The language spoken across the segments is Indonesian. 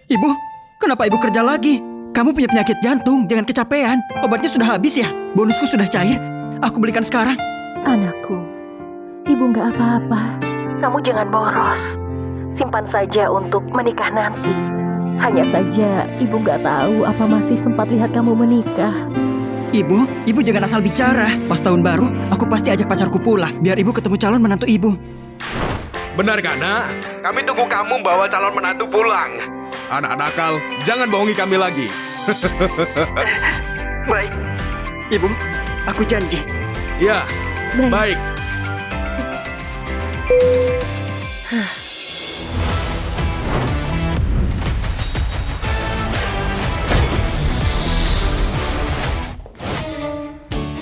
Ibu, kenapa ibu kerja lagi? Kamu punya penyakit jantung, jangan kecapean. Obatnya sudah habis ya? Bonusku sudah cair. Aku belikan sekarang. Anakku, ibu nggak apa-apa. Kamu jangan boros. Simpan saja untuk menikah nanti. Hanya saja ibu nggak tahu apa masih sempat lihat kamu menikah. Ibu jangan asal bicara. Pas tahun baru, aku pasti ajak pacarku pulang. Biar ibu ketemu calon menantu ibu. Benar gak, Nak? Kami tunggu kamu bawa calon menantu pulang. Anak nakal, jangan bohongi kami lagi. Baik. Ibu, aku janji. Ya, baik.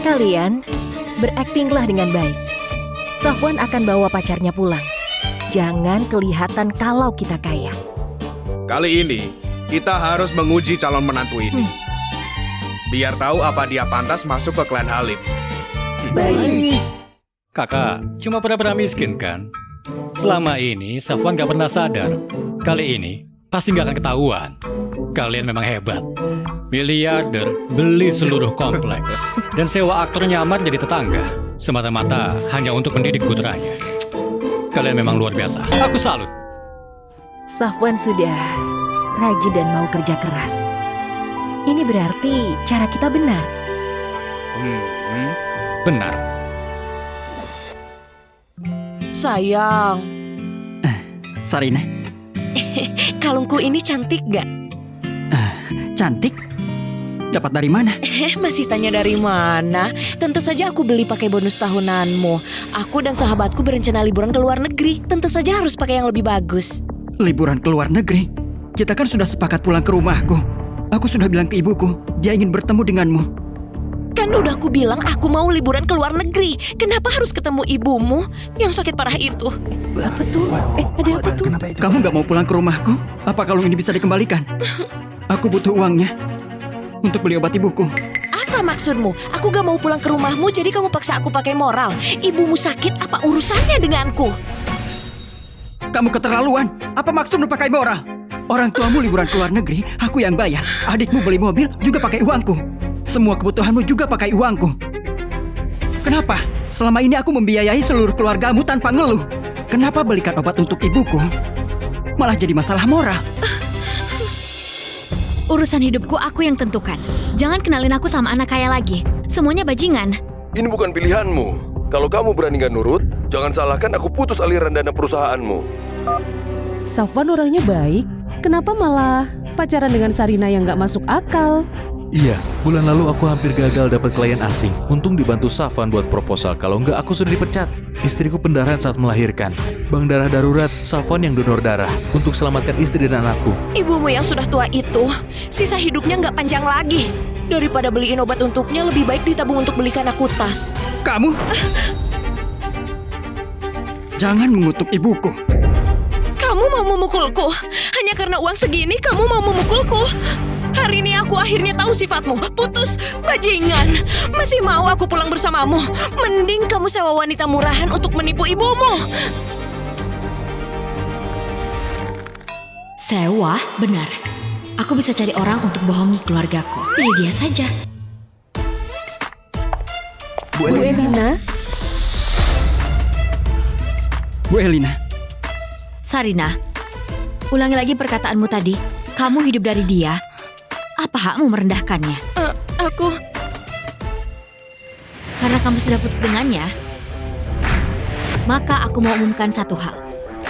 Kalian beraktinglah dengan baik. Safwan akan bawa pacarnya pulang. Jangan kelihatan kalau kita kaya. Kali ini, kita harus menguji calon menantu ini. Biar tahu apa dia pantas masuk ke klan Halim. Baik. Kakak, cuma pura-pura miskin kan? Selama ini, Safwan gak pernah sadar. Kali ini, pasti gak akan ketahuan. Kalian memang hebat. Miliarder beli seluruh kompleks. Dan sewa aktor nyamar jadi tetangga. Semata-mata hanya untuk mendidik putranya. Kalian memang luar biasa. Aku salut. Safwan sudah rajin dan mau kerja keras. Ini berarti cara kita benar. Benar. Sayang, Sarina, kalungku ini cantik gak? cantik. Dapat dari mana? Masih tanya dari mana? Tentu saja aku beli pakai bonus tahunanmu. Aku dan sahabatku berencana liburan ke luar negeri. Tentu saja harus pakai yang lebih bagus. Liburan ke luar negeri? Kita kan sudah sepakat pulang ke rumahku. Aku sudah bilang ke ibuku, dia ingin bertemu denganmu. Kan udah aku bilang aku mau liburan ke luar negeri. Kenapa harus ketemu ibumu yang sakit parah itu? Apa tuh? Ada apa tuh? Kamu gak mau pulang ke rumahku? Apa kalung ini bisa dikembalikan? Aku butuh uangnya untuk beli obat ibuku. Apa maksudmu? Aku gak mau pulang ke rumahmu, jadi kamu paksa aku pakai moral. Ibumu sakit, apa urusannya denganku? Kamu keterlaluan. Apa maksudmu pakai moral? Orang tuamu liburan ke luar negeri, aku yang bayar. Adikmu beli mobil juga pakai uangku. Semua kebutuhanmu juga pakai uangku. Kenapa? Selama ini aku membiayai seluruh keluargamu tanpa ngeluh. Kenapa belikan obat untuk ibuku malah jadi masalah moral? Urusan hidupku aku yang tentukan. Jangan kenalin aku sama anak kaya lagi. Semuanya bajingan. Ini bukan pilihanmu. Kalau kamu berani gak nurut, jangan salahkan aku putus aliran dana perusahaanmu. Safwan orangnya baik. Kenapa malah pacaran dengan Sarina yang gak masuk akal? Iya, bulan lalu aku hampir gagal dapat klien asing. Untung dibantu Safwan buat proposal, kalau enggak aku sudah dipecat. Istriku pendarahan saat melahirkan. Bank darah darurat, Safwan yang donor darah untuk selamatkan istri dan anakku. Ibumu yang sudah tua itu, sisa hidupnya nggak panjang lagi. Daripada beliin obat untuknya, lebih baik ditabung untuk belikan aku tas. Kamu jangan mengutuk ibuku. Kamu mau memukulku? Hanya karena uang segini kamu mau memukulku? Hari ini aku akhirnya tahu sifatmu. Putus, bajingan. Masih mau aku pulang bersamamu? Mending kamu sewa wanita murahan untuk menipu ibumu. Sewa? Benar. Aku bisa cari orang untuk bohongi keluargaku. Pilih dia saja. Bu Elina? Bu Elina. Sarina, ulangi lagi perkataanmu tadi. Kamu hidup dari dia. Apa hakmu merendahkannya? Aku... Karena kamu sudah putus dengannya, maka aku mau umumkan satu hal.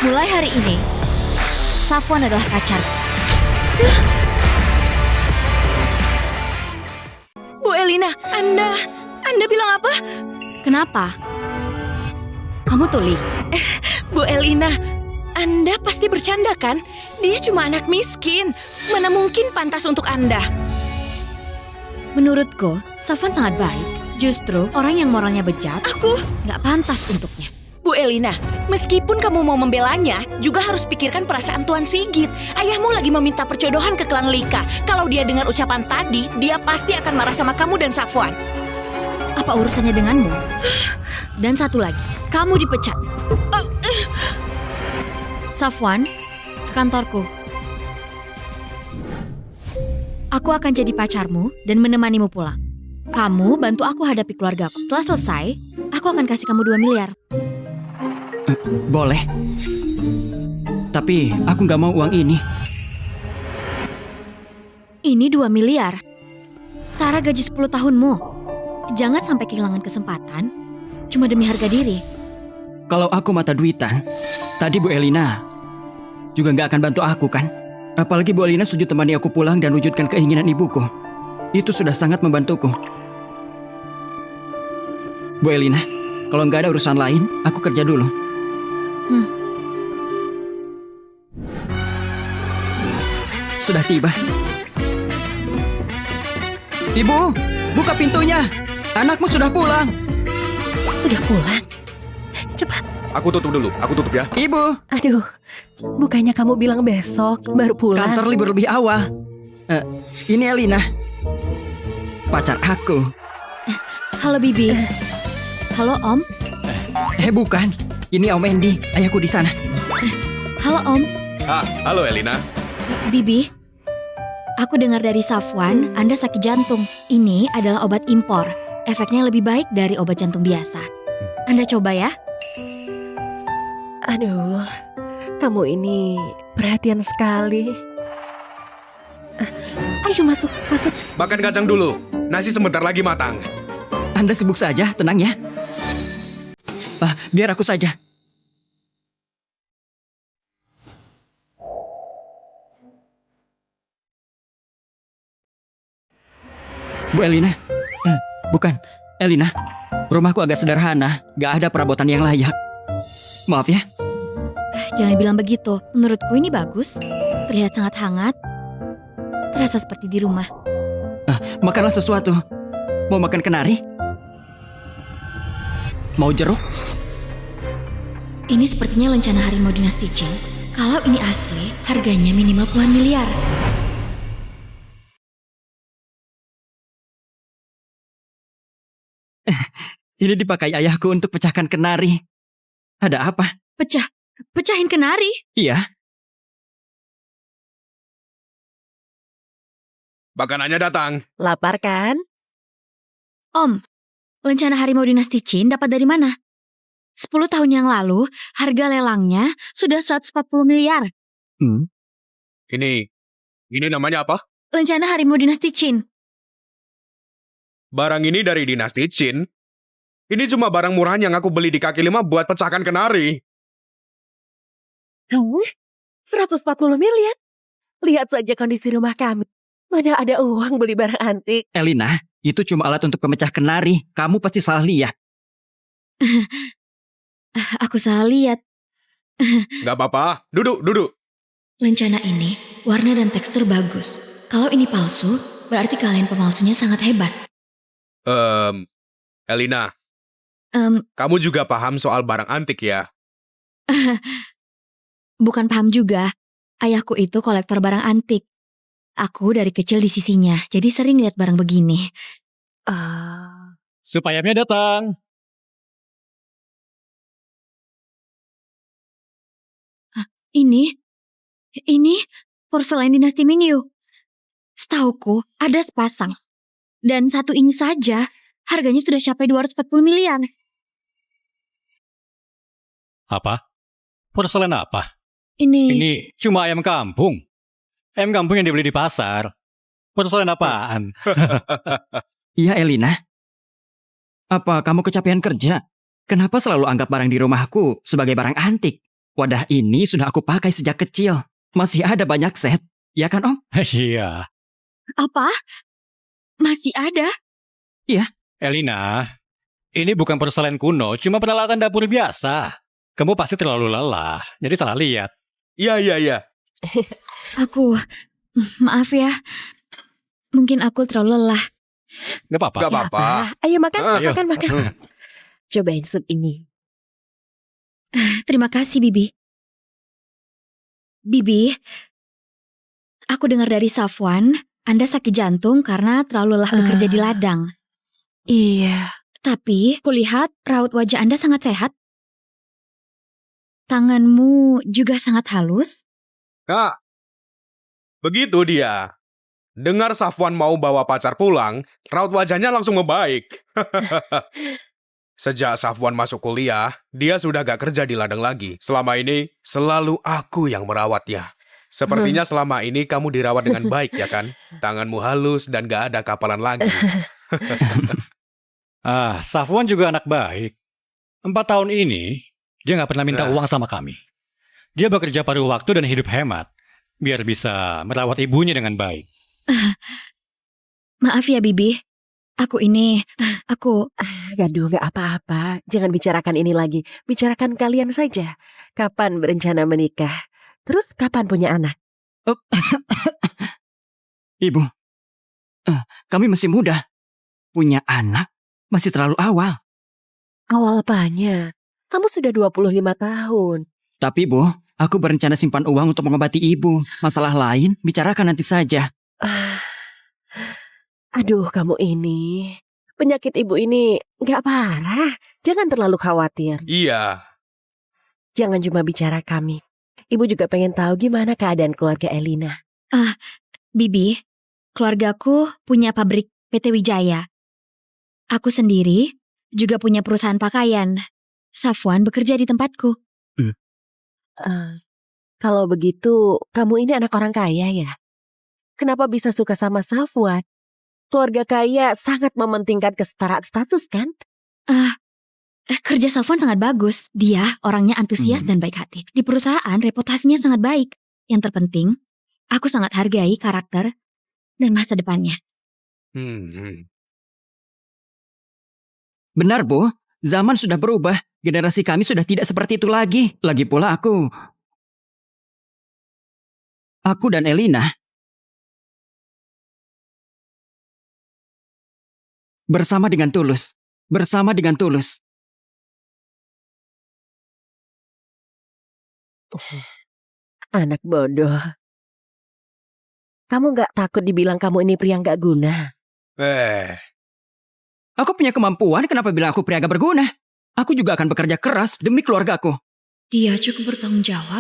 Mulai hari ini, Safwan adalah pacarku. Bu Elina, Anda bilang apa? Kenapa? Kamu tuli? Bu Elina, Anda pasti bercanda kan? Dia cuma anak miskin. Mana mungkin pantas untuk Anda? Menurutku, Safwan sangat baik. Justru orang yang moralnya bejat, Aku... nggak pantas untuknya. Bu Elina, meskipun kamu mau membelanya, juga harus pikirkan perasaan Tuan Sigit. Ayahmu lagi meminta perjodohan ke klan Lika. Kalau dia dengar ucapan tadi, dia pasti akan marah sama kamu dan Safwan. Apa urusannya denganmu? Dan satu lagi, kamu dipecat. Safwan, ke kantorku. Aku akan jadi pacarmu dan menemanimu pulang. Kamu bantu aku hadapi keluargaku. Setelah selesai, aku akan kasih kamu 2 miliar. Boleh. Tapi aku nggak mau uang ini. Ini 2 miliar. Setara gaji 10 tahunmu. Jangan sampai kehilangan kesempatan cuma demi harga diri. Kalau aku mata duitan, tadi Bu Elina juga nggak akan bantu aku kan? Apalagi Bu Elina sujud temani aku pulang dan wujudkan keinginan ibuku. Itu sudah sangat membantuku. Bu Elina, kalau nggak ada urusan lain, aku kerja dulu. Sudah tiba. Ibu, buka pintunya. Anakmu sudah pulang. Sudah pulang? Cepat. Aku tutup dulu, aku tutup ya. Ibu, Aduh, bukannya kamu bilang besok baru pulang? kantor libur lebih awal. Ini Elina, pacar aku. Halo Bibi. Halo Om. Bukan, ini Om Andy, ayahku di sana. Halo Om. Halo Elina. Bibi. Aku dengar dari Safwan, Anda sakit jantung. Ini adalah obat impor. Efeknya lebih baik dari obat jantung biasa. Anda coba ya. Aduh, kamu ini perhatian sekali. Ayo masuk. Makan kacang dulu. Nasi sebentar lagi matang. Anda sibuk saja, tenang ya. Biar aku saja. Bu Elina, bukan, Elina. Rumahku agak sederhana, gak ada perabotan yang layak. Maaf ya. Jangan bilang begitu. Menurutku ini bagus. Terlihat sangat hangat. Terasa seperti di rumah. Makanlah sesuatu. Mau makan kenari? Mau jeruk? Ini sepertinya lencana harimau dinasti Qin. Kalau ini asli, harganya minimal puluhan miliar. Ini dipakai ayahku untuk pecahkan kenari. Ada apa? Pecahin kenari? Iya, Makanannya datang. Lapar kan? Om, lencana harimau dinasti Qin dapat dari mana? 10 tahun yang lalu, harga lelangnya sudah 140 miliar. Ini namanya apa? Lencana harimau dinasti Qin. Barang ini dari dinasti Qin. Ini cuma barang murahan yang aku beli di kaki lima buat pecahkan kenari. 140 miliar? Lihat saja kondisi rumah kami. Mana ada uang beli barang antik? Elina, itu cuma alat untuk pemecah kenari. Kamu pasti salah lihat. Aku salah lihat. Gak apa-apa, duduk. Lencana ini warna dan tekstur bagus. Kalau ini palsu, berarti kalian pemalsunya sangat hebat. Elina, kamu juga paham soal barang antik ya? Bukan paham juga. Ayahku itu kolektor barang antik. Aku dari kecil di sisinya, jadi sering lihat barang begini. Sup ayamnya datang. Ini porselen dinasti Mingyu. Setauku ada sepasang. Dan satu ini saja harganya sudah capai 240 miliar. Apa? Porselen apa? Ini Ini cuma ayam kampung. Ayam kampung yang dibeli di pasar. Porselen apaan? Iya, Elina. Apa kamu kecapean kerja? Kenapa selalu anggap barang di rumahku sebagai barang antik? Wadah ini sudah aku pakai sejak kecil. Masih ada banyak set. Ya kan, Om? Iya. apa? Masih ada? Elina, ini bukan porselen kuno, cuma peralatan dapur biasa. Kamu pasti terlalu lelah, jadi salah lihat. Iya. Maaf ya. Mungkin aku terlalu lelah. Gak apa-apa. Gak apa-apa. Ayo makan, Ayo. makan. Cobain sup ini. Terima kasih, Bibi. Bibi, aku dengar dari Safwan, Anda sakit jantung karena terlalu lelah bekerja di ladang. Iya, Tapi kulihat raut wajah Anda sangat sehat. Tanganmu juga sangat halus. Nah, begitu dia. Dengar Safwan mau bawa pacar pulang, raut wajahnya langsung membaik. Sejak Safwan masuk kuliah, dia sudah gak kerja di ladang lagi. Selama ini, selalu aku yang merawatnya. Sepertinya selama ini kamu dirawat dengan baik, ya kan? Tanganmu halus dan gak ada kapalan lagi. Safwan juga anak baik. 4 tahun ini, dia nggak pernah minta uang sama kami. Dia bekerja paruh waktu dan hidup hemat, biar bisa merawat ibunya dengan baik. Maaf ya, Bibi. Gaduh, gak apa-apa. Jangan bicarakan ini lagi. Bicarakan kalian saja. Kapan berencana menikah? Terus kapan punya anak? Ibu, kami masih muda. Punya anak masih terlalu awal. Awal apanya? Kamu sudah 25 tahun. Tapi Bu, aku berencana simpan uang untuk mengobati ibu. Masalah lain, bicarakan nanti saja. Aduh, kamu ini. Penyakit ibu ini gak parah. Jangan terlalu khawatir. Iya. Jangan cuma bicara kami. Ibu juga pengen tahu gimana keadaan keluarga Elina. Bibi, keluargaku punya pabrik PT Wijaya. Aku sendiri juga punya perusahaan pakaian. Safwan bekerja di tempatku. Kalau begitu, kamu ini anak orang kaya ya? Kenapa bisa suka sama Safwan? Keluarga kaya sangat mementingkan kesetaraan status kan? Kerja Safwan sangat bagus. Dia orangnya antusias dan baik hati. Di perusahaan reputasinya sangat baik. Yang terpenting, aku sangat hargai karakter dan masa depannya. Benar, Bu. Zaman sudah berubah. Generasi kami sudah tidak seperti itu lagi. Lagi pula aku dan Elina bersama dengan tulus. Anak bodoh. Kamu gak takut dibilang kamu ini pria gak guna? Aku punya kemampuan, kenapa bilang aku pria gak berguna? Aku juga akan bekerja keras demi keluargaku. Dia cukup bertanggung jawab.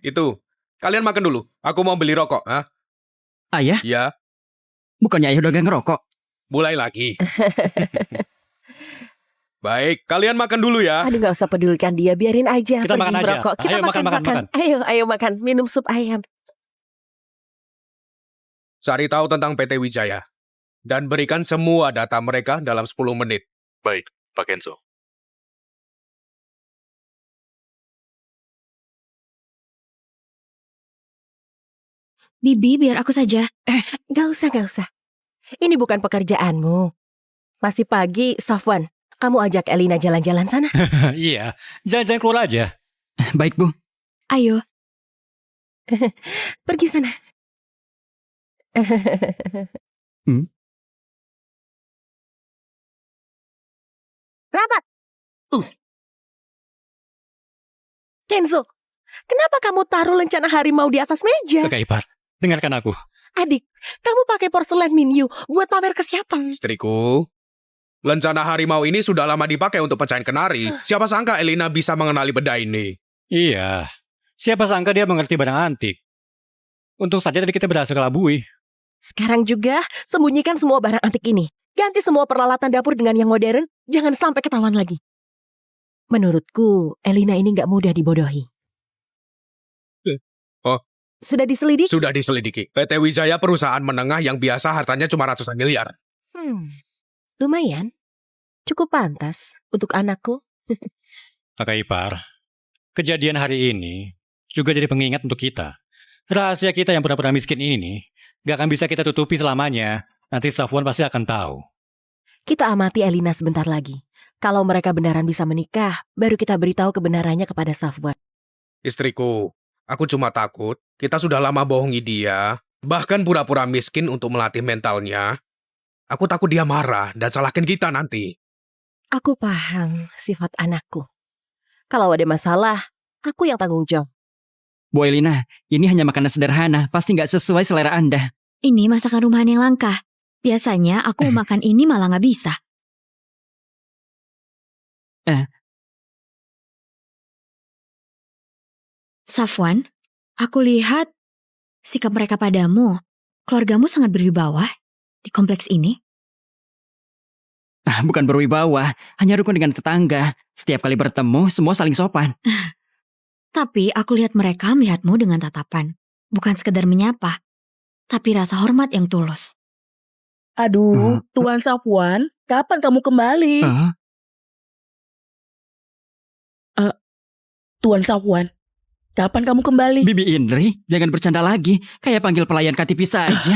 Itu. Kalian makan dulu. Aku mau beli rokok. Ayah? Ya. Bukannya ayah udah gak ngerokok? Mulai lagi. Baik, kalian makan dulu ya. Aduh, gak usah pedulikan dia, biarin aja. Kita pergi makan aja. merokok. Kita Ayo, makan. Ayo makan, minum sup ayam. Cari tahu tentang PT Wijaya. Dan berikan semua data mereka dalam 10 menit. Baik, Pak Kenzo. Bibi, biar aku saja. Gak usah. Ini bukan pekerjaanmu. Masih pagi, Safwan. Kamu ajak Elina jalan-jalan sana. Iya, jalan-jalan keluar aja. Baik, Bu. Ayo. Pergi sana. Rapat. Kenzo, kenapa kamu taruh lencana harimau di atas meja? Kakak ipar, dengarkan aku. Adik, kamu pakai porselen Minyu buat pamer ke siapa? Istriku, lencana harimau ini sudah lama dipakai untuk pecahin kenari. Siapa sangka Elina bisa mengenali benda ini? Iya, siapa sangka dia mengerti barang antik. Untung saja tadi kita berhasil kelabui. Sekarang juga, sembunyikan semua barang antik ini. Ganti semua peralatan dapur dengan yang modern, jangan sampai ketahuan lagi. Menurutku, Elina ini gak mudah dibodohi. Oh. Sudah diselidiki? Sudah diselidiki. PT Wijaya perusahaan menengah yang biasa hartanya cuma ratusan miliar. Lumayan. Cukup pantas untuk anakku. Kakak ipar, kejadian hari ini juga jadi pengingat untuk kita. Rahasia kita yang pura-pura miskin ini gak akan bisa kita tutupi selamanya. Nanti Safwan pasti akan tahu. Kita amati Elina sebentar lagi. Kalau mereka beneran bisa menikah, baru kita beritahu kebenarannya kepada Safwan. Istriku, aku cuma takut kita sudah lama bohongi dia, bahkan pura-pura miskin untuk melatih mentalnya. Aku takut dia marah dan salahkan kita nanti. Aku paham sifat anakku. Kalau ada masalah, Aku yang tanggung jawab. Bu Elina, ini hanya makanan sederhana, pasti nggak sesuai selera Anda. Ini masakan rumahan yang langka. Biasanya aku mau makan ini malah nggak bisa. Safwan, aku lihat sikap mereka padamu, keluargamu sangat berwibawa di kompleks ini. Bukan berwibawa, hanya rukun dengan tetangga. Setiap kali bertemu, semua saling sopan. Tapi aku lihat mereka melihatmu dengan tatapan. Bukan sekedar menyapa, tapi rasa hormat yang tulus. Aduh, Tuan Safwan, kapan kamu kembali? Tuan Safwan, kapan kamu kembali? Bibi Indri, jangan bercanda lagi. Kayak panggil pelayan KTP saja.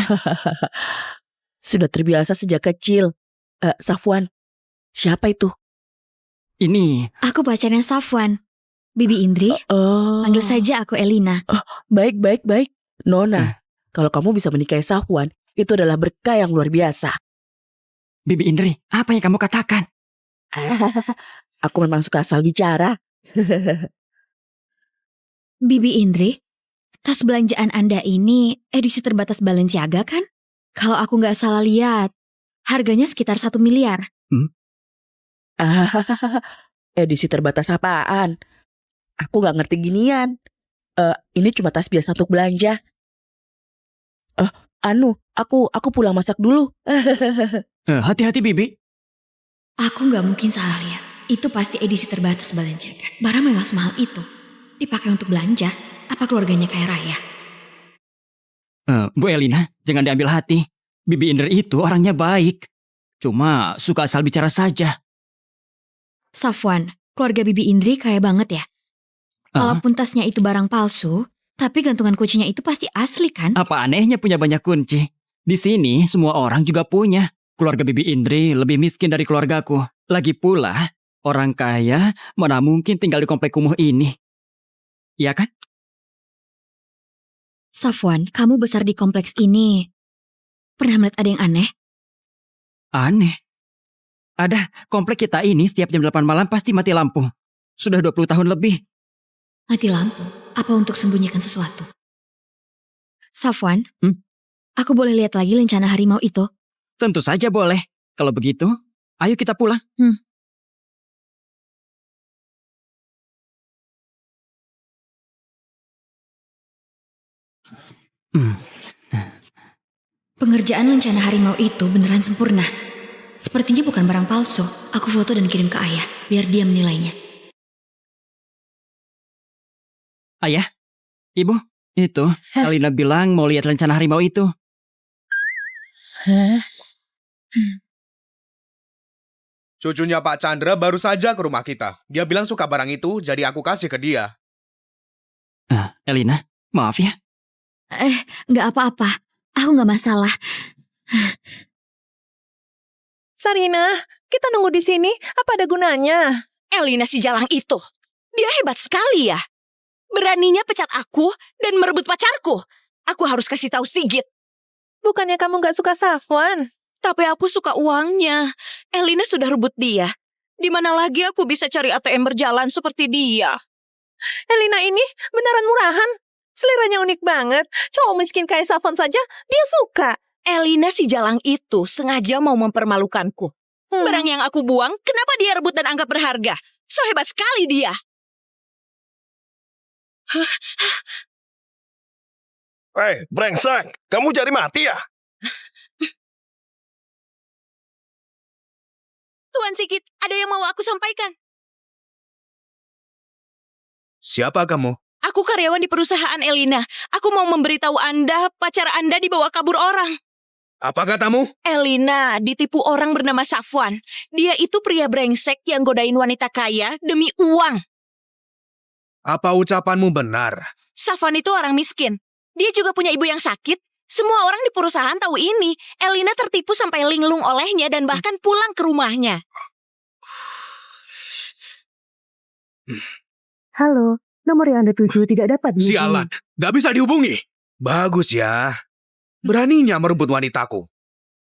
Sudah terbiasa sejak kecil. Safwan, siapa itu? Ini, Aku pacarnya Safwan. Bibi Indri, Oh, panggil saja aku Elina. baik. Nona, kalau kamu bisa menikahi Safwan, itu adalah berkah yang luar biasa. Bibi Indri, apa yang kamu katakan? Aku memang suka asal bicara. Bibi Indri, tas belanjaan Anda ini edisi terbatas Balenciaga kan? Kalau aku nggak salah lihat, harganya sekitar 1 miliar. Edisi terbatas apaan? Aku nggak ngerti ginian. Ini cuma tas biasa untuk belanja. Aku pulang masak dulu. Hati-hati Bibi. Aku nggak mungkin salah lihat. Itu pasti edisi terbatas Balenciaga. Barang mewah semahal itu dipakai untuk belanja. Apa keluarganya kaya raya? Bu Elina, jangan diambil hati. Bibi Indri itu orangnya baik. Cuma suka asal bicara saja. Safwan, keluarga Bibi Indri kaya banget ya. Kalaupun tasnya itu barang palsu, tapi gantungan kuncinya itu pasti asli kan? Apa anehnya punya banyak kunci? Di sini semua orang juga punya. Keluarga Bibi Indri lebih miskin dari keluargaku. Lagi pula, orang kaya mana mungkin tinggal di komplek kumuh ini. Iya kan? Safwan, kamu besar di kompleks ini. Pernah melihat ada yang aneh? Aneh. Ada, komplek kita ini setiap jam 8 malam pasti mati lampu. Sudah 20 tahun lebih. Mati lampu? Apa untuk sembunyikan sesuatu? Safwan, aku boleh lihat lagi lencana harimau itu? Tentu saja boleh. Kalau begitu, ayo kita pulang. Pengerjaan lencana harimau itu beneran sempurna. Sepertinya bukan barang palsu. Aku foto dan kirim ke ayah, biar dia menilainya. Ayah, Ibu, itu Elina bilang mau lihat lencana harimau itu. Cucunya Pak Chandra baru saja ke rumah kita. Dia bilang suka barang itu, jadi aku kasih ke dia. Elina, maaf ya. Nggak apa-apa. Aku nggak masalah. Sarina, kita nunggu di sini. Apa ada gunanya? Elina si jalang itu. Dia hebat sekali ya. Beraninya pecat aku dan merebut pacarku. Aku harus kasih tahu Sigit. Bukannya kamu nggak suka Safwan? Tapi aku suka uangnya. Elina sudah rebut dia. Di mana lagi aku bisa cari ATM berjalan seperti dia? Elina ini beneran murahan. Seleranya unik banget. Cowok miskin kayak Safwan saja dia suka. Elina si jalang itu sengaja mau mempermalukanku. Barang yang aku buang, kenapa dia rebut dan anggap berharga? So hebat sekali dia. Hei, brengsek, kamu jadi mati ya? Tuan Sigit, ada yang mau aku sampaikan. Siapa kamu? Aku karyawan di perusahaan Elina. Aku mau memberitahu Anda, pacar Anda dibawa kabur orang. Apa katamu? Elina ditipu orang bernama Safwan. Dia itu pria brengsek yang godain wanita kaya demi uang. Apa ucapanmu benar? Safwan itu orang miskin. Dia juga punya ibu yang sakit. Semua orang di perusahaan tahu ini. Elina tertipu sampai linglung olehnya dan bahkan pulang ke rumahnya. Halo, nomor yang Anda tuju tidak dapat dihubungi. Sialan, gak bisa dihubungi. Bagus ya. Beraninya merebut wanitaku.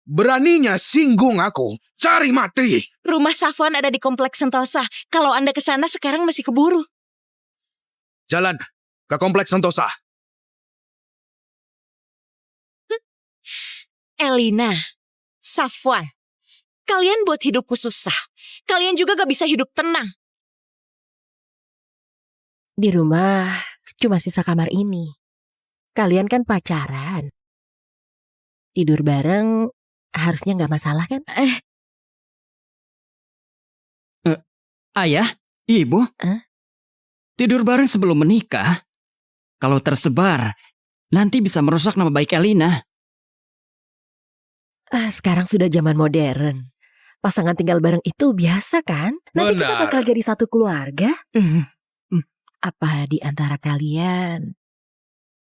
Beraninya singgung aku. Cari mati. Rumah Safwan ada di Kompleks Sentosa. Kalau Anda ke sana sekarang masih keburu. Jalan ke Kompleks Sentosa. Elina, Safwan, kalian buat hidupku susah. Kalian juga gak bisa hidup tenang. Di rumah cuma sisa kamar ini. Kalian kan pacaran. Tidur bareng harusnya nggak masalah kan? Ayah, ibu, tidur bareng sebelum menikah. Kalau tersebar, nanti bisa merusak nama baik Elina. Sekarang sudah zaman modern. Pasangan tinggal bareng itu biasa kan? Nanti kita Benar. bakal jadi satu keluarga. Apa di antara kalian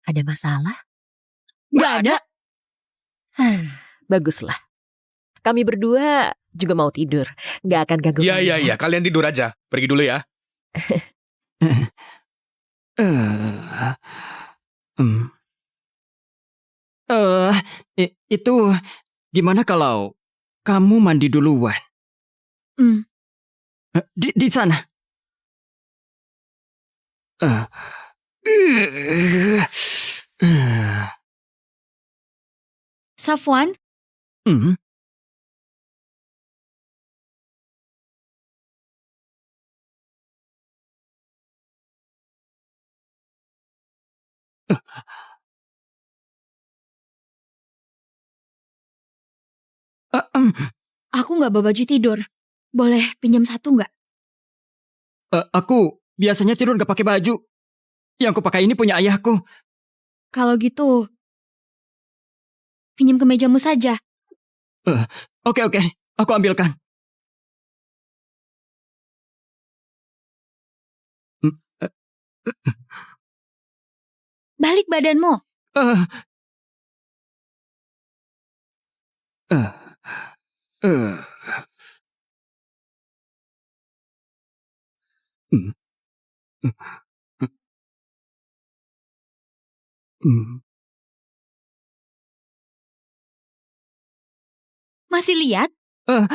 ada masalah? Gak ada. Baguslah. Kami berdua juga mau tidur. Gak akan ganggu kalian. Iya, kalian tidur aja. Pergi dulu ya. Itu gimana kalau kamu mandi duluan? Di sana. Safwan, Hmm. aku nggak bawa baju tidur. Boleh pinjam satu nggak? Aku biasanya tidur gak pakai baju. Yang aku pakai ini punya ayahku. Kalau gitu, pinjam kemejamu saja. Oke, aku ambilkan. Balik badanmu. Eh, eh, eh. Hmm. Hmm. Hmm. Masih lihat? Eh,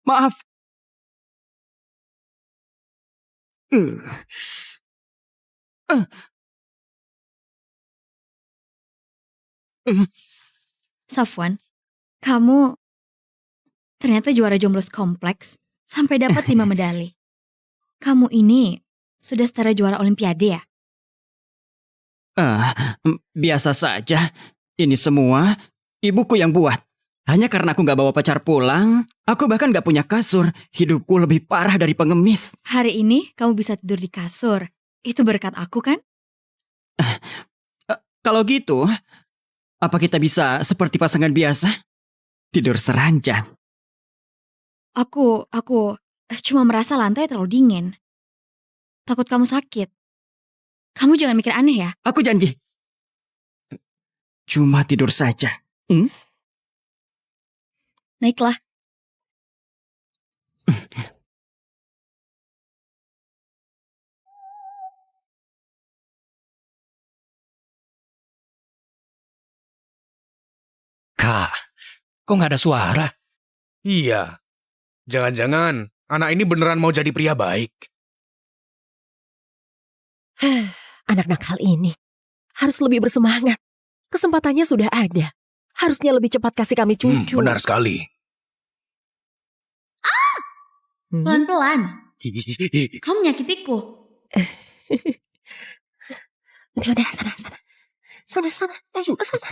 maaf. Eh. Eh. Safwan, kamu ternyata juara jomblo kompleks sampai dapat 5 medali. Kamu ini sudah setara juara olimpiade ya? Biasa saja. Ini semua ibuku yang buat. Hanya karena aku gak bawa pacar pulang, aku bahkan gak punya kasur. Hidupku lebih parah dari pengemis. Hari ini kamu bisa tidur di kasur. Itu berkat aku kan? Kalau gitu, apa kita bisa seperti pasangan biasa? Tidur seranjang. Aku cuma merasa lantai terlalu dingin. Takut kamu sakit. Kamu jangan mikir aneh ya. Aku janji. Cuma tidur saja. Naiklah. Kak, kok nggak ada suara? Iya. Jangan-jangan anak ini beneran mau jadi pria baik. Anak nakal ini harus lebih bersemangat. Kesempatannya sudah ada. Harusnya lebih cepat kasih kami cucu. Benar sekali. Pelan-pelan. Kamu menyakitiku. Udah, sana. Sana. Ayo, sana.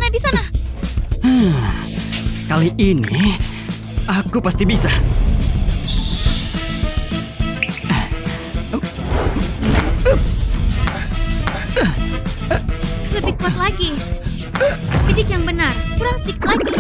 Di sana. Kali ini, aku pasti bisa. Lebih kuat lagi. Bidik yang benar. Kurang sedikit lagi.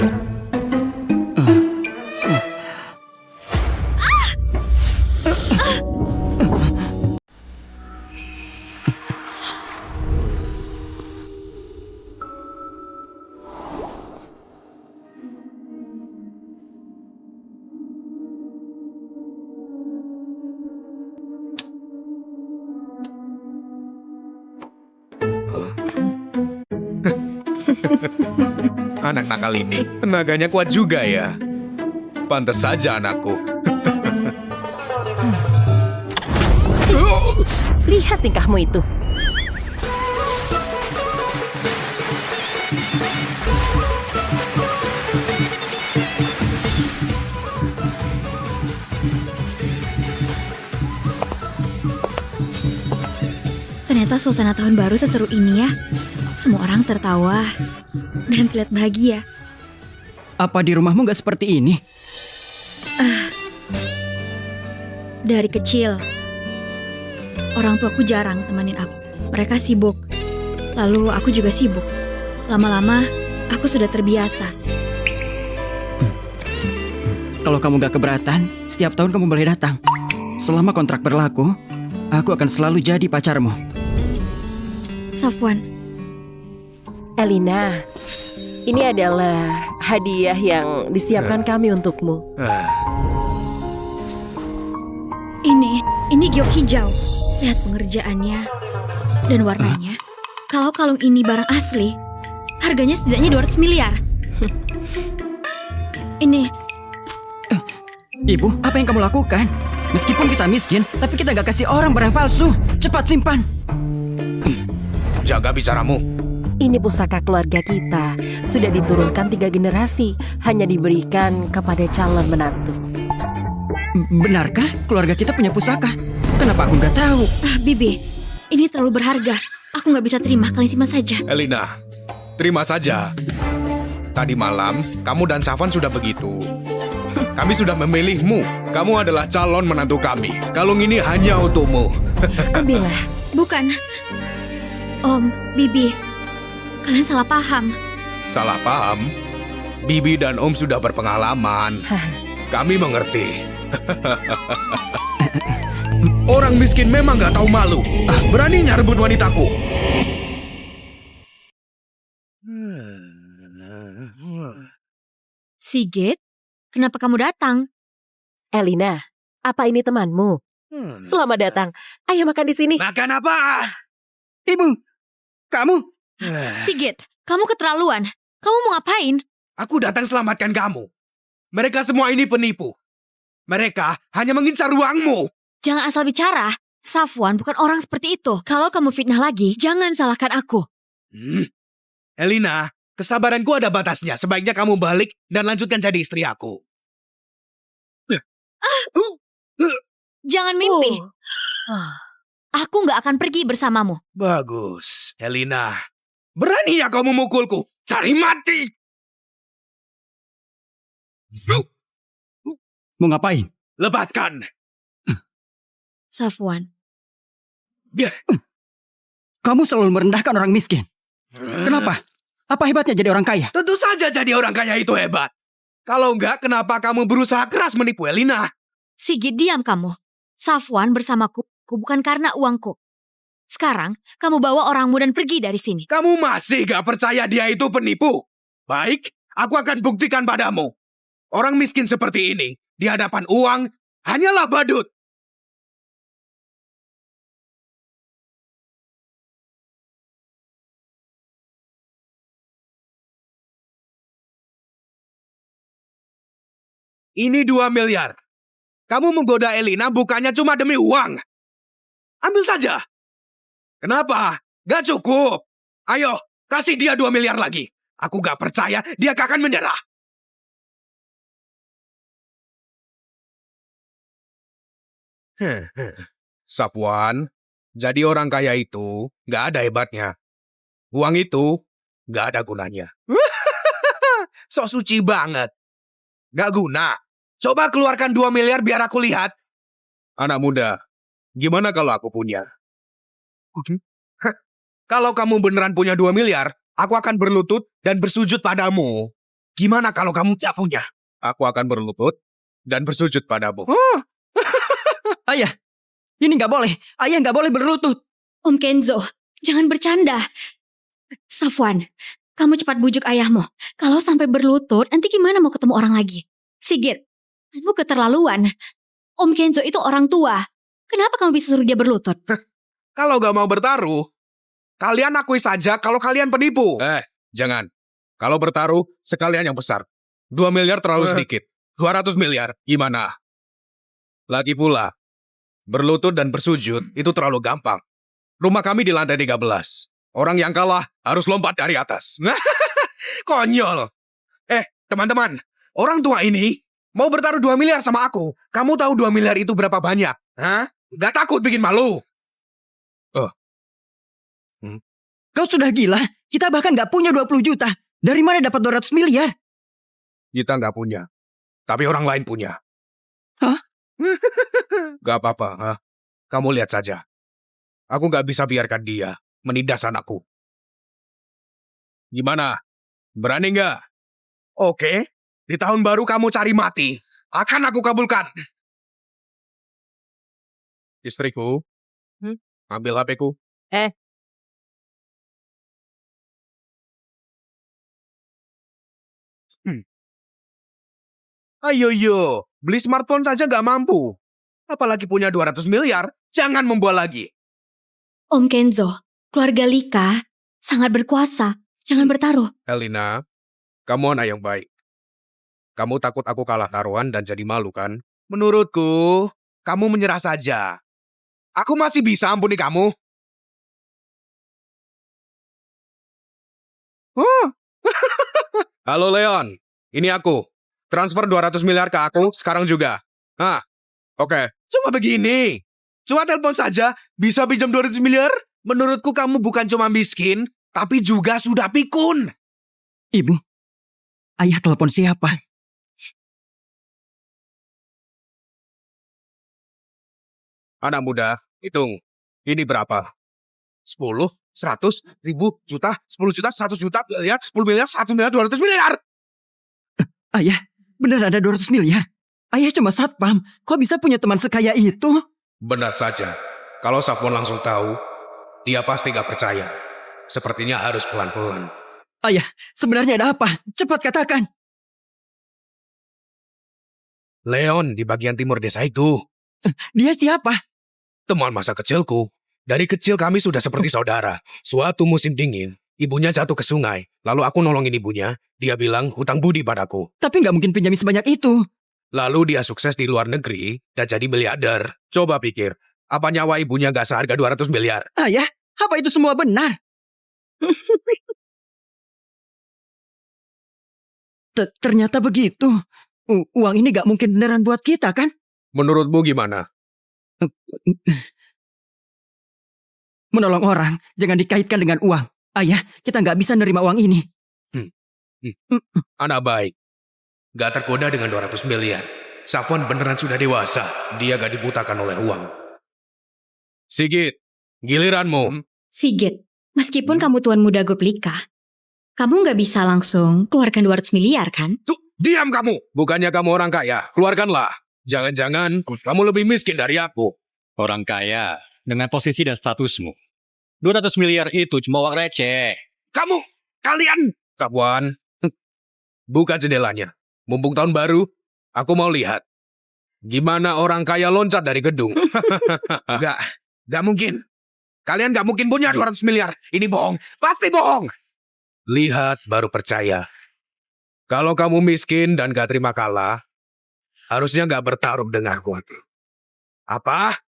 Anak nakal ini, tenaganya kuat juga ya. Pantes saja anakku. Lihat tingkahmu itu. Ternyata suasana tahun baru seseru ini ya. Semua orang tertawa dan terlihat bahagia. Apa di rumahmu nggak seperti ini? Dari kecil, orang tuaku jarang temenin aku. Mereka sibuk, lalu aku juga sibuk. Lama-lama, aku sudah terbiasa. Kalau kamu nggak keberatan, setiap tahun kamu boleh datang. Selama kontrak berlaku, aku akan selalu jadi pacarmu. Safwan, Elina, ini adalah hadiah yang disiapkan kami untukmu. ini giok hijau. Lihat pengerjaannya dan warnanya. Kalau kalung ini barang asli, harganya setidaknya 200 miliar. Ini, Ibu, apa yang kamu lakukan? Meskipun kita miskin, tapi kita nggak kasih orang barang palsu. Cepat simpan. Jaga bicaramu. Ini pusaka keluarga kita. Sudah diturunkan 3 generasi. Hanya diberikan kepada calon menantu. Benarkah keluarga kita punya pusaka? Kenapa aku nggak tahu? Bibi, ini terlalu berharga. Aku nggak bisa terima, kalian simpan saja. Elina, terima saja. Tadi malam, kamu dan Safwan sudah begitu. Kami sudah memilihmu. Kamu adalah calon menantu kami. Kalung ini hanya untukmu. Ambillah. Bukan. Om, Bibi, kalian salah paham. Salah paham? Bibi dan Om sudah berpengalaman. Kami mengerti. Orang miskin memang gak tahu malu. Beraninya rebut wanitaku. Sigit, kenapa kamu datang? Elina, apa ini temanmu? Selamat datang. Ayo makan di sini. Makan apa? Ibu, kamu? Sigit, kamu keterlaluan. Kamu mau ngapain? Aku datang selamatkan kamu. Mereka semua ini penipu. Mereka hanya mengincar uangmu. Jangan asal bicara. Safwan bukan orang seperti itu. Kalau kamu fitnah lagi, jangan salahkan aku. Elina, kesabaranku ada batasnya. Sebaiknya kamu balik dan lanjutkan jadi istri aku. Jangan mimpi. Aku nggak akan pergi bersamamu. Bagus, Elina. Beraninya kau memukulku. Cari mati. Mau ngapain? Lepaskan. Safwan, Kamu selalu merendahkan orang miskin. Kenapa? Apa hebatnya jadi orang kaya? Tentu saja jadi orang kaya itu hebat. Kalau enggak, kenapa kamu berusaha keras menipu Elina? Sigit, diam kamu. Safwan bersamaku bukan karena uangku. Sekarang, kamu bawa orangmu dan pergi dari sini. Kamu masih gak percaya dia itu penipu? Baik, aku akan buktikan padamu. Orang miskin seperti ini, di hadapan uang, hanyalah badut. Ini 2 miliar. Kamu menggoda Elina bukannya cuma demi uang. Ambil saja. Kenapa? Gak cukup. Ayo, kasih dia 2 miliar lagi. Aku gak percaya dia gak akan menyerah. Safwan, jadi orang kaya itu gak ada hebatnya. Uang itu gak ada gunanya. Sok suci banget. Gak guna. Coba keluarkan 2 miliar biar aku lihat. Anak muda, gimana kalau aku punya? Kalau kamu beneran punya 2 miliar, aku akan berlutut dan bersujud padamu. Gimana kalau kamu tidak punya? Aku akan berlutut dan bersujud padamu. Ayah, ini nggak boleh. Ayah nggak boleh berlutut. Om Kenzo, jangan bercanda. Safwan, kamu cepat bujuk ayahmu. Kalau sampai berlutut, nanti gimana mau ketemu orang lagi? Sigit, kamu keterlaluan. Om Kenzo itu orang tua. Kenapa kamu bisa suruh dia berlutut? Kalau gak mau bertaruh, kalian akui saja kalau kalian penipu. Jangan. Kalau bertaruh, sekalian yang besar. 2 miliar terlalu sedikit. 200 miliar, gimana? Lagi pula, berlutut dan bersujud itu terlalu gampang. Rumah kami di lantai 13. Orang yang kalah harus lompat dari atas. Konyol. Teman-teman, orang tua ini mau bertaruh 2 miliar sama aku. Kamu tahu 2 miliar itu berapa banyak? Hah? Gak takut bikin malu? Kau sudah gila? Kita bahkan nggak punya 20 juta. Dari mana dapat 200 miliar? Kita nggak punya. Tapi orang lain punya. Hah? Gak apa-apa, ha? Kamu lihat saja. Aku gak bisa biarkan dia menindas anakku. Gimana? Berani nggak? Oke. Di tahun baru kamu cari mati. Akan aku kabulkan. Istriku, ambil HP-ku. Ayo, beli smartphone saja nggak mampu. Apalagi punya 200 miliar, jangan membual lagi. Om Kenzo, keluarga Lika sangat berkuasa. Jangan bertaruh. Elina, kamu anak yang baik. Kamu takut aku kalah taruhan dan jadi malu kan? Menurutku, kamu menyerah saja. Aku masih bisa ampuni kamu. Halo Leon, ini aku. Transfer 200 miliar ke aku sekarang juga. Oke. Cuma begini. Cuma telepon saja, bisa pinjam 200 miliar? Menurutku kamu bukan cuma miskin, tapi juga sudah pikun. Ibu, ayah telepon siapa? Anak muda, hitung. Ini berapa? 10, 100, 1000, juta, 10 juta, 100 juta, miliar, 10 miliar, 100 miliar, 200 miliar. Ayah, benar ada 200 miliar? Ayah cuma satpam. Kok bisa punya teman sekaya itu? Benar saja. Kalau Safwan langsung tahu, dia pasti gak percaya. Sepertinya harus pelan-pelan. Ayah, sebenarnya ada apa? Cepat katakan. Leon di bagian timur desa itu. Dia siapa? Teman masa kecilku. Dari kecil kami sudah seperti saudara. Suatu musim dingin, ibunya jatuh ke sungai. Lalu aku nolongin ibunya. Dia bilang hutang budi padaku. Tapi nggak mungkin pinjami sebanyak itu. Lalu dia sukses di luar negeri dan jadi miliarder. Coba pikir, apa nyawa ibunya gak seharga 200 miliar? Ayah, apa itu semua benar? Ternyata begitu. Uang ini gak mungkin beneran buat kita, kan? Menurutmu gimana? Menolong orang, jangan dikaitkan dengan uang. Ayah, kita nggak bisa nerima uang ini. Anak baik. Gak tergoda dengan 200 miliar. Safwan beneran sudah dewasa. Dia gak dibutakan oleh uang. Sigit, giliranmu. Sigit, meskipun kamu tuan muda grup Lika, kamu nggak bisa langsung keluarkan 200 miliar kan? Tuh, diam kamu. Bukannya kamu orang kaya. Keluarkanlah. Jangan-jangan kamu lebih miskin dari aku. Orang kaya dengan posisi dan statusmu. 200 miliar itu cuma uang receh. Kalian. Safwan, buka jendelanya. Mumpung tahun baru, aku mau lihat. Gimana orang kaya loncat dari gedung. Gak mungkin. Kalian gak mungkin punya 200 miliar. Ini bohong. Pasti bohong. Lihat baru percaya. Kalau kamu miskin dan gak terima kalah, harusnya gak bertarung denganku. Apa?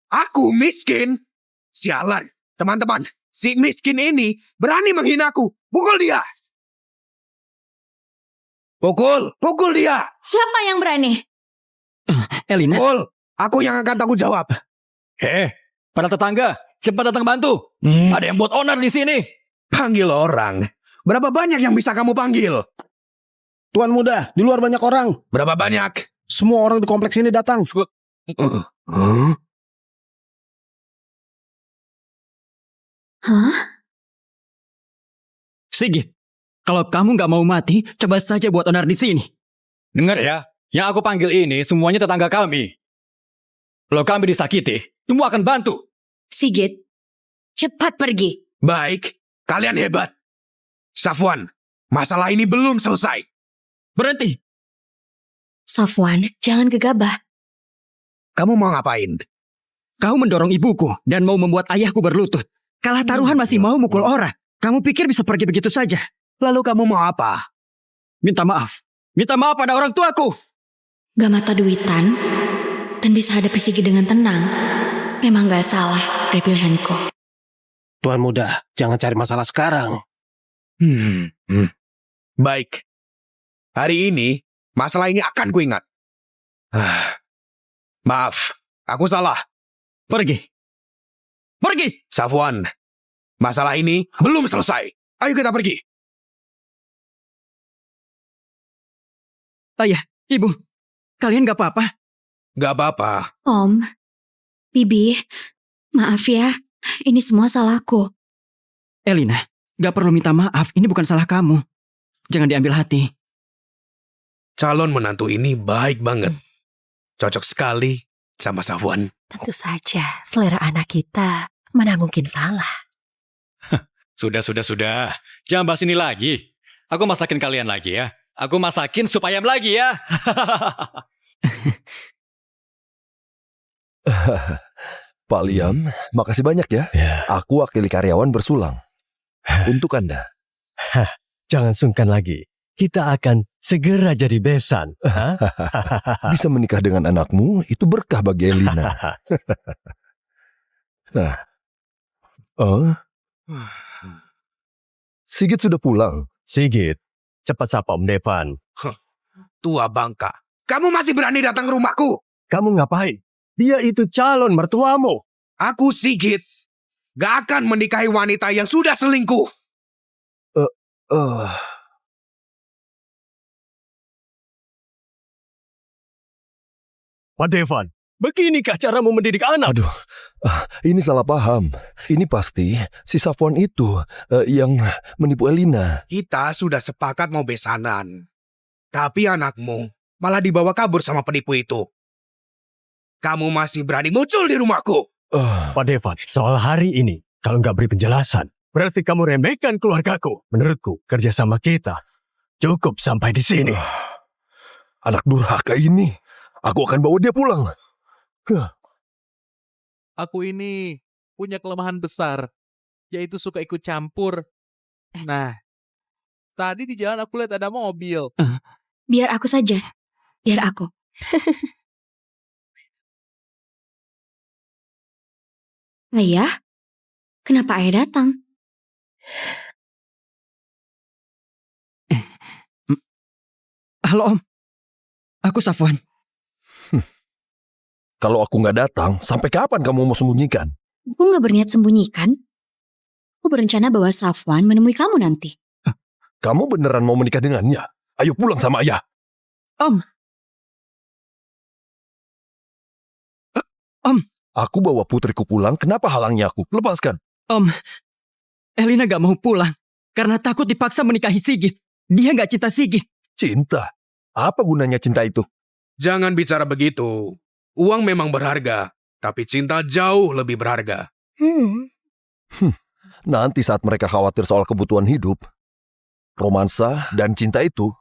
Aku miskin? Sialan. Teman-teman, si miskin ini berani menghinaku. Pukul dia. Pukul dia. Siapa yang berani? Elina, Pukul. Aku yang akan tanggung jawab. Para tetangga, cepat datang bantu. Ada yang buat onar di sini. Panggil orang. Berapa banyak yang bisa kamu panggil? Tuan muda, di luar banyak orang. Berapa banyak? Semua orang di kompleks ini datang. Hah? Sigit, kalau kamu nggak mau mati, coba saja buat onar di sini. Dengar ya, yang aku panggil ini semuanya tetangga kami. Kalau kami disakiti, semua akan bantu. Sigit, cepat pergi. Baik, kalian hebat. Safwan, masalah ini belum selesai. Berhenti. Safwan, jangan gegabah. Kamu mau ngapain? Kau mendorong ibuku dan mau membuat ayahku berlutut. Kalah taruhan masih mau mukul orang. Kamu pikir bisa pergi begitu saja? Lalu kamu mau apa? Minta maaf. Minta maaf pada orang tuaku. Gak mata duitan dan bisa hadapi Sigit dengan tenang. Memang gak salah dari pilihanku. Tuan muda, jangan cari masalah sekarang. Baik. Hari ini, masalah ini akan kuingat. Maaf, aku salah. Pergi. Pergi! Safwan, masalah ini belum selesai. Ayo kita pergi. Ayah, ibu, kalian gak apa-apa? Gak apa-apa. Om, Bibi, maaf ya. Ini semua salahku. Elina, gak perlu minta maaf. Ini bukan salah kamu. Jangan diambil hati. Calon menantu ini baik banget. Cocok sekali sama Safwan. Tentu saja, selera anak kita mana mungkin salah. Sudah. Jangan bahas ini lagi. Aku masakin kalian lagi ya. Aku masakin sup ayam lagi ya. Pak Liam, makasih banyak ya. Aku wakili karyawan bersulang. Untuk Anda. Jangan sungkan lagi. Kita akan segera jadi besan. Bisa menikah dengan anakmu, itu berkah bagi Elina. Nah. Sigit sudah pulang. Sigit, cepat sapa Om Devan. Tua bangka. Kamu masih berani datang ke rumahku? Kamu ngapain? Dia itu calon mertuamu. Aku Sigit. Gak akan menikahi wanita yang sudah selingkuh. Pak Devan, beginikah caramu mendidik anak? Aduh, ini salah paham. Ini pasti si Safwan itu yang menipu Elina. Kita sudah sepakat mau besanan. Tapi anakmu malah dibawa kabur sama penipu itu. Kamu masih berani muncul di rumahku. Pak Devan, soal hari ini, kalau nggak beri penjelasan, berarti kamu remehkan keluargaku. Menurutku, kerjasama kita cukup sampai di sini. Anak durhaka ini. Aku akan bawa dia pulang. Aku ini punya kelemahan besar, yaitu suka ikut campur. Nah, tadi di jalan aku lihat ada mobil. Biar aku saja. Biar aku. Ayah, kenapa ayah datang? Halo Om, aku Safwan. Kalau aku nggak datang, sampai kapan kamu mau sembunyikan? Aku nggak berniat sembunyikan. Aku berencana bawa Safwan menemui kamu nanti. Kamu beneran mau menikah dengannya? Ayo pulang sama ayah. Om. Aku bawa putriku pulang, kenapa halangnya aku? Lepaskan. Om, Elina gak mau pulang karena takut dipaksa menikahi Sigit. Dia gak cinta Sigit. Cinta? Apa gunanya cinta itu? Jangan bicara begitu. Uang memang berharga, tapi cinta jauh lebih berharga. Nanti saat mereka khawatir soal kebutuhan hidup, romansa dan cinta itu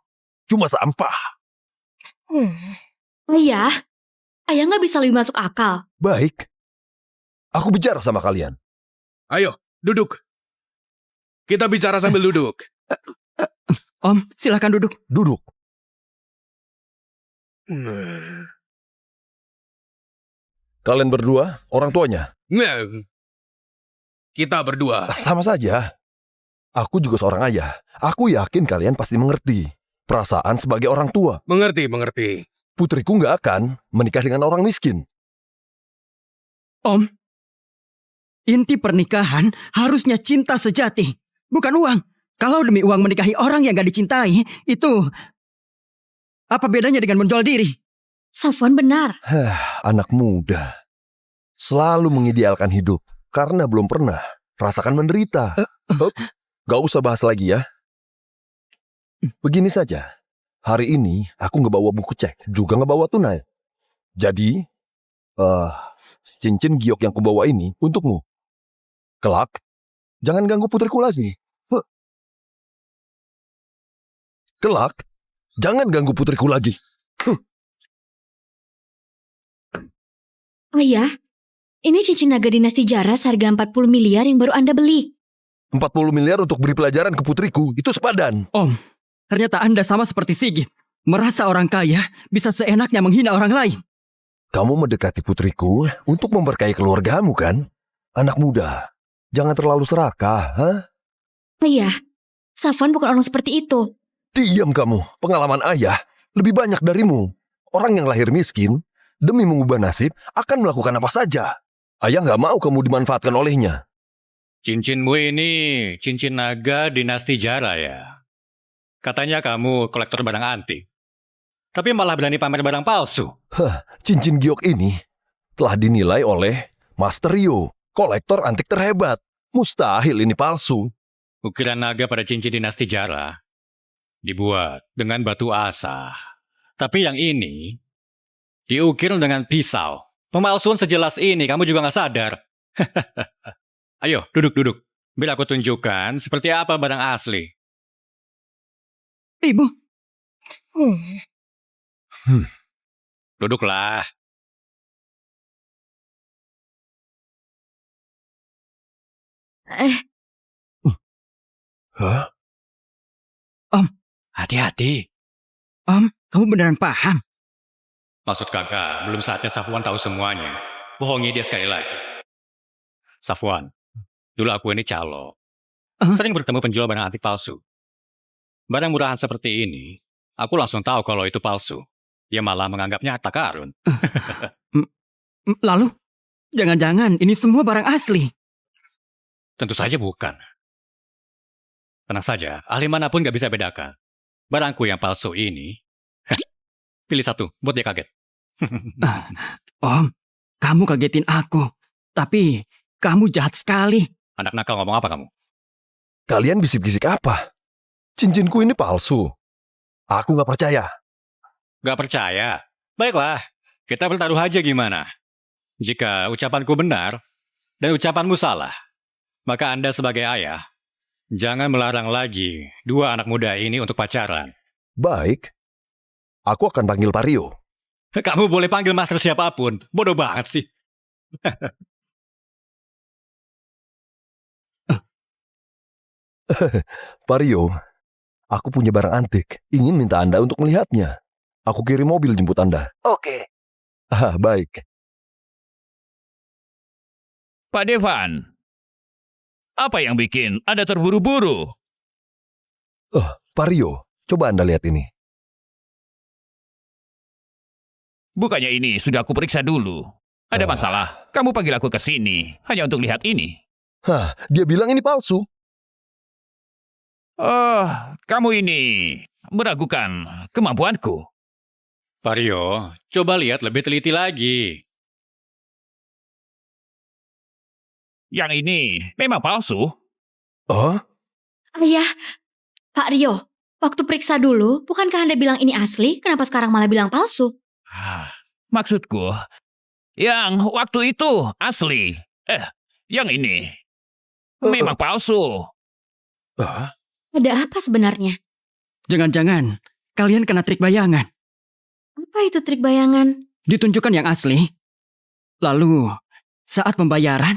cuma sampah. Ayah nggak bisa lebih masuk akal. Baik, aku bicara sama kalian. Ayo, duduk. Kita bicara sambil duduk. Om, silakan duduk. Duduk. Kalian berdua, orang tuanya? Kita berdua. Sama saja. Aku juga seorang ayah. Aku yakin kalian pasti mengerti perasaan sebagai orang tua. Mengerti. Putriku nggak akan menikah dengan orang miskin. Om, inti pernikahan harusnya cinta sejati, bukan uang. Kalau demi uang menikahi orang yang gak dicintai, itu apa bedanya dengan menjual diri? Safwan benar. Anak muda selalu mengidealkan hidup karena belum pernah rasakan menderita. Gak usah bahas lagi ya. Begini saja. Hari ini aku nggak bawa buku cek, juga nggak bawa tunai. Jadi, cincin giok yang kubawa ini untukmu. Kelak, jangan ganggu putriku lagi. Kelak, jangan ganggu putriku lagi. Ayah, ini cincin naga dinasti Jaras harga 40 miliar yang baru Anda beli. 40 miliar untuk beri pelajaran ke putriku, itu sepadan. Om, ternyata Anda sama seperti Sigit. Merasa orang kaya bisa seenaknya menghina orang lain. Kamu mendekati putriku untuk memberkahi keluargamu kan? Anak muda, jangan terlalu serakah, ha? Iya, Safwan bukan orang seperti itu. Diam kamu, pengalaman ayah lebih banyak darimu. Orang yang lahir miskin, demi mengubah nasib, akan melakukan apa saja. Ayah nggak mau kamu dimanfaatkan olehnya. Cincinmu ini cincin naga dinasti Jara ya. Katanya kamu kolektor barang antik. Tapi malah berani pamer barang palsu. Cincin giok ini telah dinilai oleh Master Rio, kolektor antik terhebat. Mustahil ini palsu. Ukiran naga pada cincin dinasti Jara dibuat dengan batu asa. Tapi yang ini diukir dengan pisau. Pemalsuan sejelas ini kamu juga nggak sadar. Ayo, duduk. Biar aku tunjukkan seperti apa barang asli. Ibu. Duduklah. Hah? Om. Hati-hati. Om, kamu beneran paham? Maksud kakak, belum saatnya Safwan tahu semuanya. Bohongi dia sekali lagi. Safwan, dulu aku ini calo. Sering bertemu penjual barang antik palsu. Barang murahan seperti ini, aku langsung tahu kalau itu palsu. Dia malah menganggapnya harta karun. Lalu, jangan-jangan ini semua barang asli? Tentu saja bukan. Tenang saja, ahli manapun gak bisa bedakan. Barangku yang palsu ini, pilih satu, buat dia kaget. Om, kamu kagetin aku. Tapi, kamu jahat sekali. Anak nakal ngomong apa kamu? Kalian bisik-bisik apa? Cincinku ini palsu. Aku nggak percaya. Gak percaya? Baiklah, kita bertaruh aja gimana? Jika ucapanku benar, dan ucapanmu salah, maka Anda sebagai ayah, jangan melarang lagi dua anak muda ini untuk pacaran. Baik. Aku akan panggil Pak Rio. Kamu boleh panggil master siapapun. Bodoh banget sih. Pak Rio, aku punya barang antik. Ingin minta Anda untuk melihatnya. Aku kirim mobil jemput Anda. Oke. Baik. Pak Devan, apa yang bikin Anda terburu-buru? Pak Rio, coba Anda lihat ini. Bukannya ini sudah aku periksa dulu. Ada masalah, kamu panggil aku ke sini hanya untuk lihat ini. Dia bilang ini palsu. Oh, kamu ini meragukan kemampuanku. Pak Rio, coba lihat lebih teliti lagi. Yang ini memang palsu. Ayah, Pak Rio, waktu periksa dulu, bukankah Anda bilang ini asli? Kenapa sekarang malah bilang palsu? Maksudku, yang waktu itu asli. Yang ini memang palsu. Ada apa sebenarnya? Jangan-jangan kalian kena trik bayangan. Apa itu trik bayangan? Ditunjukkan yang asli. Lalu, saat pembayaran,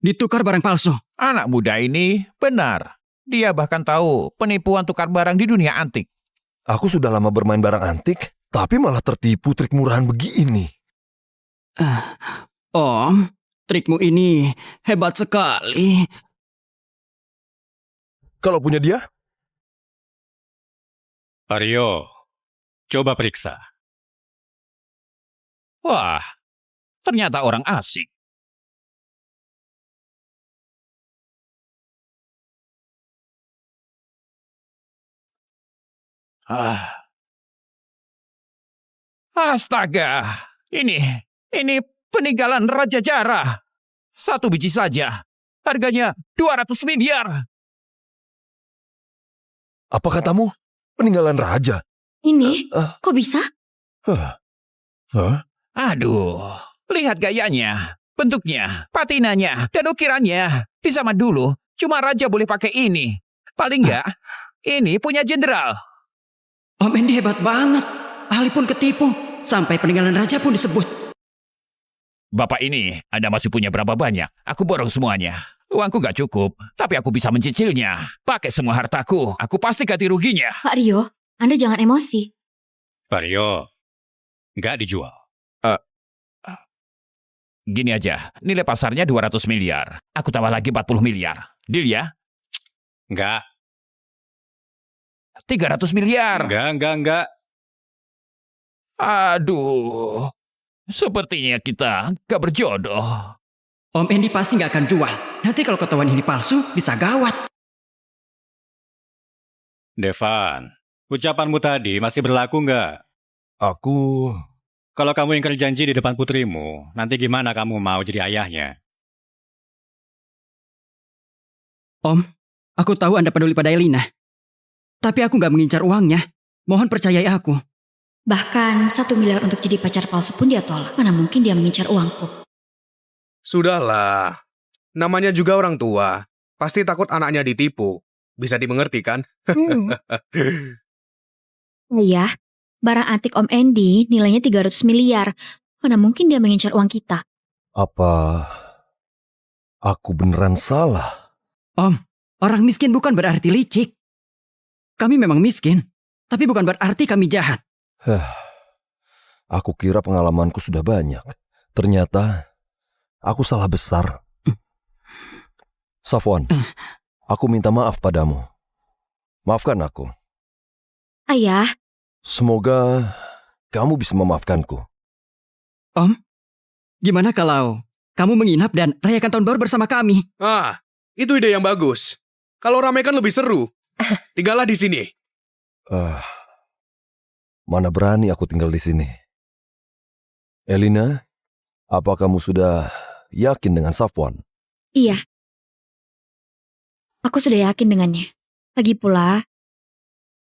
ditukar barang palsu. Anak muda ini benar. Dia bahkan tahu penipuan tukar barang di dunia antik. Aku sudah lama bermain barang antik, tapi malah tertipu trik murahan begini. Om, trikmu ini hebat sekali. Kalau punya dia? Pak Rio, coba periksa. Wah, ternyata orang asing. Astaga, ini peninggalan Raja Jara. Satu biji saja, harganya 200 miliar. Apa katamu? Peninggalan raja? Ini, kok bisa? Aduh, lihat gayanya, bentuknya, patinanya, dan ukirannya. Di zaman dulu, cuma raja boleh pakai ini. Paling enggak, ini punya jenderal. Om Andy hebat banget. Ahli pun ketipu. Sampai peninggalan raja pun disebut. Bapak ini, Anda masih punya berapa banyak? Aku borong semuanya. Uangku gak cukup, tapi aku bisa mencicilnya. Pakai semua hartaku, aku pasti ganti ruginya. Pak Rio, Anda jangan emosi. Pak Rio, nggak dijual. Gini aja, nilai pasarnya 200 miliar. Aku tambah lagi 40 miliar. Deal ya? Nggak. 300 miliar. Enggak. Aduh, sepertinya kita gak berjodoh. Om Andy pasti nggak akan jual. Nanti kalau ketahuan ini palsu, bisa gawat. Devan, ucapanmu tadi masih berlaku nggak? Aku... Kalau kamu ingkar janji di depan putrimu, nanti gimana kamu mau jadi ayahnya? Om, aku tahu Anda peduli pada Elina. Tapi aku nggak mengincar uangnya. Mohon percayai aku. Bahkan 1 miliar untuk jadi pacar palsu pun dia tolak. Mana mungkin dia mengincar uangku. Sudahlah. Namanya juga orang tua. Pasti takut anaknya ditipu. Bisa dimengerti kan? Ayah, barang antik Om Andy nilainya 300 miliar. Mana mungkin dia mengincar uang kita? Apa... aku beneran salah? Om, orang miskin bukan berarti licik. Kami memang miskin, tapi bukan berarti kami jahat. Aku kira pengalamanku sudah banyak. Ternyata aku salah besar. Safwan, aku minta maaf padamu. Maafkan aku. Ayah. Semoga kamu bisa memaafkanku. Om, gimana kalau kamu menginap dan rayakan tahun baru bersama kami? Itu ide yang bagus. Kalau ramaikan lebih seru. Tinggallah di sini. Mana berani aku tinggal di sini. Elina, apa kamu sudah yakin dengan Safwan? Iya. Aku sudah yakin dengannya. Lagi pula,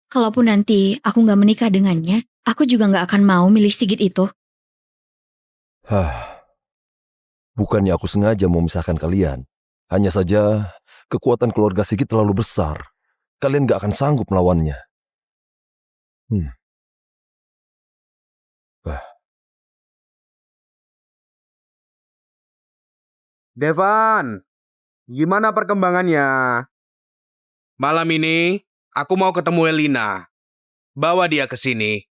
kalaupun nanti aku nggak menikah dengannya, aku juga nggak akan mau milih Sigit itu. Bukannya aku sengaja memisahkan kalian. Hanya saja kekuatan keluarga Sigit terlalu besar. Kalian gak akan sanggup melawannya. Devan, gimana perkembangannya? Malam ini, aku mau ketemu Elina. Bawa dia ke sini.